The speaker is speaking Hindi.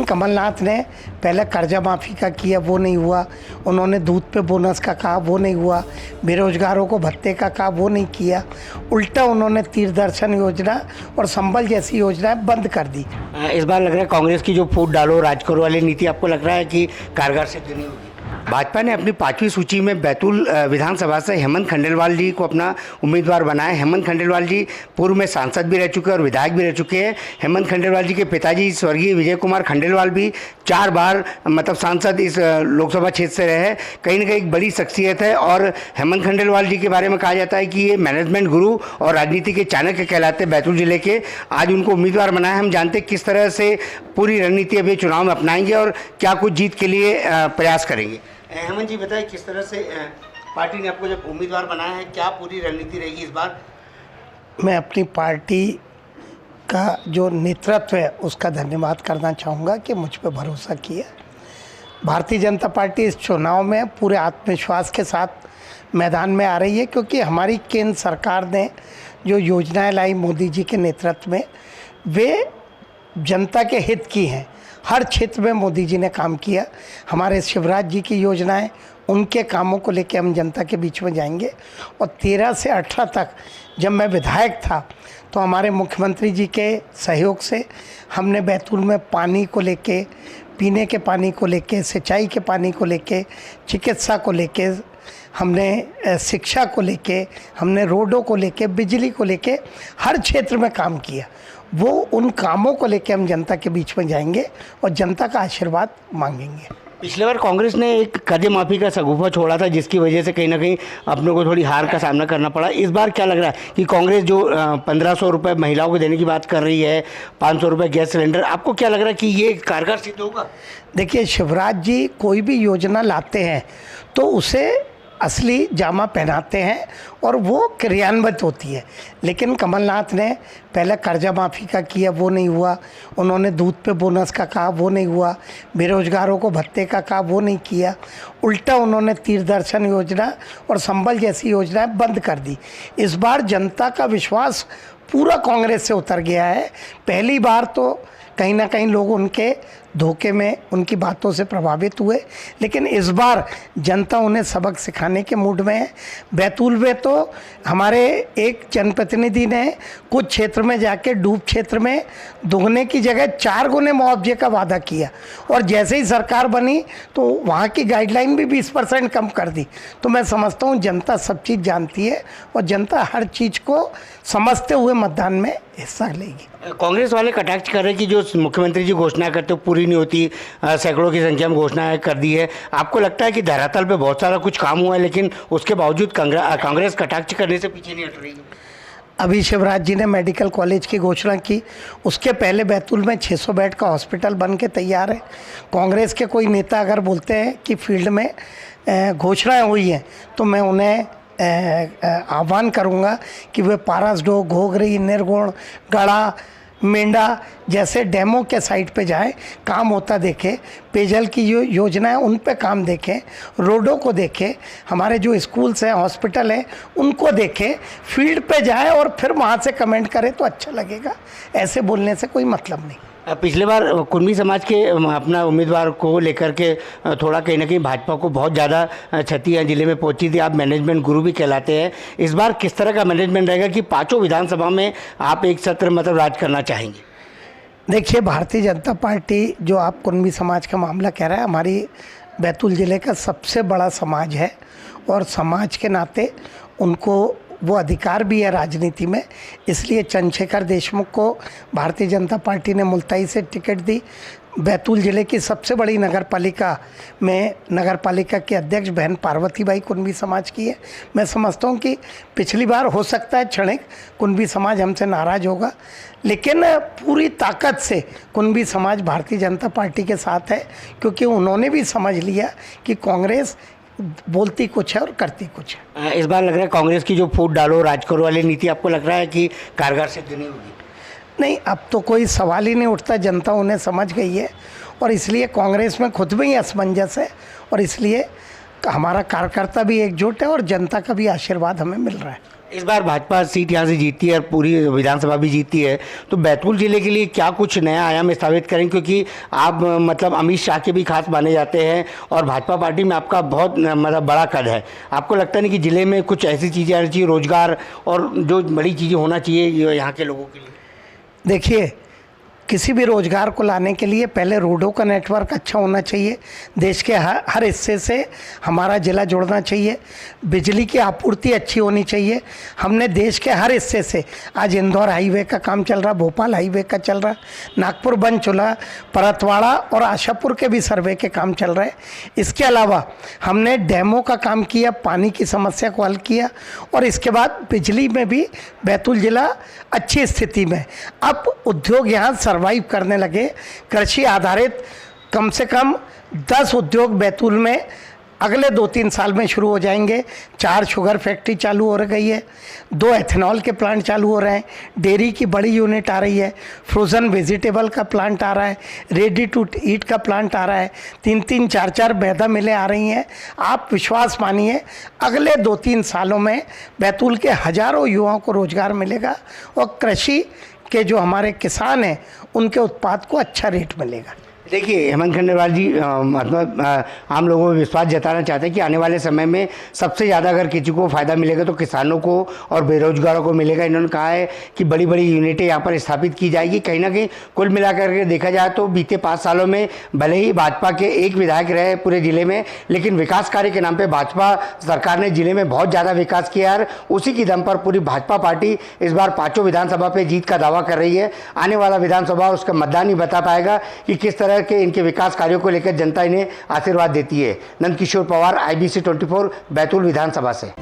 कमलनाथ ने पहले कर्जा माफ़ी का किया, वो नहीं हुआ। उन्होंने दूध पे बोनस का कहा, वो नहीं हुआ। बेरोजगारों को भत्ते का कहा, वो नहीं किया। उल्टा उन्होंने तीरदर्शन योजना और संबल जैसी योजनाएं बंद कर दी। इस बार लग रहा है कांग्रेस की जो फूट डालो राज करो वाली नीति आपको लग रहा है कि कारगर सिद्ध नहीं होगी? भाजपा ने अपनी 5वीं सूची में बैतूल विधानसभा से हेमंत खंडेलवाल जी को अपना उम्मीदवार बनाया। हेमंत खंडेलवाल जी पूर्व में सांसद भी रह चुके हैं और विधायक भी रह चुके हैं। हेमंत खंडेलवाल जी के पिताजी स्वर्गीय विजय कुमार खंडेलवाल भी 4 बार सांसद इस लोकसभा क्षेत्र से रहे। कहीं ना कहीं एक बड़ी शख्सियत है और हेमंत खंडेलवाल जी के बारे में कहा जाता है कि ये मैनेजमेंट गुरु और राजनीति के चाणक्य कहलाते हैं बैतूल जिले के। आज उनको उम्मीदवार बनाया। हम जानते हैं किस तरह से पूरी रणनीति अभी चुनाव में अपनाएंगे और क्या कुछ जीत के लिए प्रयास करेंगे। हेमंत जी बताइए, किस तरह से पार्टी ने आपको जब उम्मीदवार बनाया है, क्या पूरी रणनीति रहेगी इस बार? मैं अपनी पार्टी का जो नेतृत्व है उसका धन्यवाद करना चाहूँगा कि मुझ पर भरोसा किया। भारतीय जनता पार्टी इस चुनाव में पूरे आत्मविश्वास के साथ मैदान में आ रही है, क्योंकि हमारी केंद्र सरकार ने जो योजनाएं लाई मोदी जी के नेतृत्व में, वे जनता के हित की हैं। हर क्षेत्र में मोदी जी ने काम किया। हमारे शिवराज जी की योजनाएं, उनके कामों को लेकर हम जनता के बीच में जाएंगे। और 13 से 18 तक जब मैं विधायक था तो हमारे मुख्यमंत्री जी के सहयोग से हमने बैतूल में पानी को लेके, पीने के पानी को लेके, सिंचाई के पानी को लेके, चिकित्सा को लेके, हमने शिक्षा को लेके, हमने रोडों को लेके, बिजली को लेके हर क्षेत्र में काम किया। वो उन कामों को लेके हम जनता के बीच में जाएंगे और जनता का आशीर्वाद मांगेंगे। पिछले बार कांग्रेस ने एक कर्ज माफ़ी का शगुफा छोड़ा था, जिसकी वजह से कहीं ना कहीं अपने को थोड़ी हार का सामना करना पड़ा। इस बार क्या लग रहा है कि कांग्रेस जो 1500 रुपये महिलाओं को देने की बात कर रही है, 500 रुपये गैस सिलेंडर, आपको क्या लग रहा है कि ये कारगर सिद्ध होगा? देखिए, शिवराज जी कोई भी योजना लाते हैं तो उसे असली जामा पहनाते हैं और वो क्रियान्वित होती है। लेकिन कमलनाथ ने पहले कर्जा माफ़ी का किया, वो नहीं हुआ। उन्होंने दूध पे बोनस का कहा, वो नहीं हुआ। बेरोजगारों को भत्ते का कहा, वो नहीं किया। उल्टा उन्होंने तीरदर्शन योजना और संबल जैसी योजनाएं बंद कर दी। इस बार जनता का विश्वास पूरा कांग्रेस से उतर गया है। पहली बार तो कहीं ना कहीं लोग उनके धोखे में, उनकी बातों से प्रभावित हुए, लेकिन इस बार जनता उन्हें सबक सिखाने के मूड में है। बैतूल में तो हमारे एक जनप्रतिनिधि ने कुछ क्षेत्र में जाके डूब क्षेत्र में दुगने की जगह 4 गुने मुआवजे का वादा किया और जैसे ही सरकार बनी तो वहाँ की गाइडलाइन भी 20% कम कर दी। तो मैं समझता हूँ जनता सब चीज़ जानती है और जनता हर चीज़ को समझते हुए मतदान में हिस्सा लेगी। कांग्रेस वाले कटाक्ष कर रहे हैं कि जो मुख्यमंत्री जी घोषणा करते हो पूरी नहीं होती, सैकड़ों की संख्या में घोषणाएं कर दी है। आपको लगता है कि धरातल पे बहुत सारा कुछ काम हुआ है, लेकिन उसके बावजूद कांग्रेस कटाक्ष करने से पीछे नहीं हट रही है? अभी शिवराज जी ने मेडिकल कॉलेज की घोषणा की, उसके पहले बैतूल में 600 बेड का हॉस्पिटल बन के तैयार है। कांग्रेस के कोई नेता अगर बोलते हैं कि फील्ड में घोषणाएँ हुई हैं तो मैं उन्हें आह्वान करूंगा कि वे पारसडोह, घोघरी, निर्गुण, गढ़ा, मेंढा जैसे डैमों के साइट पे जाएं, काम होता देखें, पेयजल की जो योजना है उन पे काम देखें, रोडों को देखें, हमारे जो स्कूल्स हैं, हॉस्पिटल हैं, उनको देखें, फील्ड पे जाएं और फिर वहाँ से कमेंट करें तो अच्छा लगेगा। ऐसे बोलने से कोई मतलब नहीं। पिछले बार कुर्मी समाज के अपना उम्मीदवार को लेकर के थोड़ा कहीं ना कहीं भाजपा को बहुत ज़्यादा क्षति जिले में पहुंची थी। आप मैनेजमेंट गुरु भी कहलाते हैं। इस बार किस तरह का मैनेजमेंट रहेगा कि 5 विधानसभा में आप एक सत्र राज करना चाहेंगे? देखिए, भारतीय जनता पार्टी, जो आप कुर्मी समाज का मामला कह रहे हैं, हमारी बैतूल ज़िले का सबसे बड़ा समाज है और समाज के नाते उनको वो अधिकार भी है राजनीति में। इसलिए चंद्रशेखर देशमुख को भारतीय जनता पार्टी ने मुल्ताई से टिकट दी। बैतूल ज़िले की सबसे बड़ी नगरपालिका में नगरपालिका के अध्यक्ष बहन पार्वती बाई कुंभी समाज की है। मैं समझता हूँ कि पिछली बार हो सकता है क्षणिक कुंभी समाज हमसे नाराज़ होगा, लेकिन पूरी ताकत से कुंभी समाज भारतीय जनता पार्टी के साथ है, क्योंकि उन्होंने भी समझ लिया कि कांग्रेस बोलती कुछ है और करती कुछ है। इस बार लग रहा है कांग्रेस की जो फूट डालो राज करो वाली नीति आपको लग रहा है कि कारगर सिद्ध नहीं होगी? नहीं, अब तो कोई सवाल ही नहीं उठता। जनता उन्हें समझ गई है और इसलिए कांग्रेस में खुद में ही असमंजस है और इसलिए हमारा कार्यकर्ता भी एकजुट है और जनता का भी आशीर्वाद हमें मिल रहा है। इस बार भाजपा सीट यहाँ से जीतती है और पूरी विधानसभा भी जीतती है, तो बैतूल जिले के लिए क्या कुछ नया आयाम स्थापित करें, क्योंकि आप मतलब अमित शाह के भी खास माने जाते हैं और भाजपा पार्टी में आपका बहुत मतलब बड़ा कद है। आपको लगता नहीं कि जिले में कुछ ऐसी चीज़ें आनी चाहिए, रोजगार और जो बड़ी चीज़ें होना चाहिए यहाँ के लोगों के लिए? देखिए, किसी भी रोज़गार को लाने के लिए पहले रोडों का नेटवर्क अच्छा होना चाहिए। देश के हर हिस्से से हमारा ज़िला जुड़ना चाहिए। बिजली की आपूर्ति अच्छी होनी चाहिए। हमने देश के हर हिस्से से, आज इंदौर हाईवे का काम चल रहा, भोपाल हाईवे का चल रहा, नागपुर बनचुला, परतवाड़ा और आशापुर के भी सर्वे के काम चल रहे हैं। इसके अलावा हमने डैमों का काम किया, पानी की समस्या को हल किया और इसके बाद बिजली में भी बैतूल ज़िला अच्छी स्थिति में। अब उद्योग यहाँ सर्वाइव करने लगे। कृषि आधारित कम से कम 10 उद्योग बैतूल में अगले 2-3 साल में शुरू हो जाएंगे। 4 शुगर फैक्ट्री चालू हो गई है, 2 एथेनॉल के प्लांट चालू हो रहे हैं, डेयरी की बड़ी यूनिट आ रही है, फ्रोज़न वेजिटेबल का प्लांट आ रहा है, रेडी टू ईट का प्लांट आ रहा है, 3-3, 4-4 मैदा मिलें आ रही हैं। आप विश्वास मानिए, अगले 2-3 सालों में बैतूल के हज़ारों युवाओं को रोज़गार मिलेगा और कृषि के जो हमारे किसान हैं उनके उत्पाद को अच्छा रेट मिलेगा। देखिए हेमंत खंडेलवाल जी मतलब आम लोगों में विश्वास जताना चाहते हैं कि आने वाले समय में सबसे ज़्यादा अगर किसी को फ़ायदा मिलेगा तो किसानों को और बेरोजगारों को मिलेगा। इन्होंने कहा है कि बड़ी बड़ी यूनिटें यहाँ पर स्थापित की जाएगी। कहीं ना कहीं कुल मिलाकर के देखा जाए तो बीते 5 सालों में भले ही भाजपा के एक विधायक रहे पूरे ज़िले में, लेकिन विकास कार्य के नाम पर भाजपा सरकार ने ज़िले में बहुत ज़्यादा विकास किया और उसी की दम पर पूरी भाजपा पार्टी इस बार 5 विधानसभा पर जीत का दावा कर रही है। आने वाला विधानसभा उसका मतदान ही बता पाएगा कि किस तरह के इनके विकास कार्यों को लेकर जनता इन्हें आशीर्वाद देती है। नंदकिशोर पवार, IBC 24, बैतूल विधानसभा से।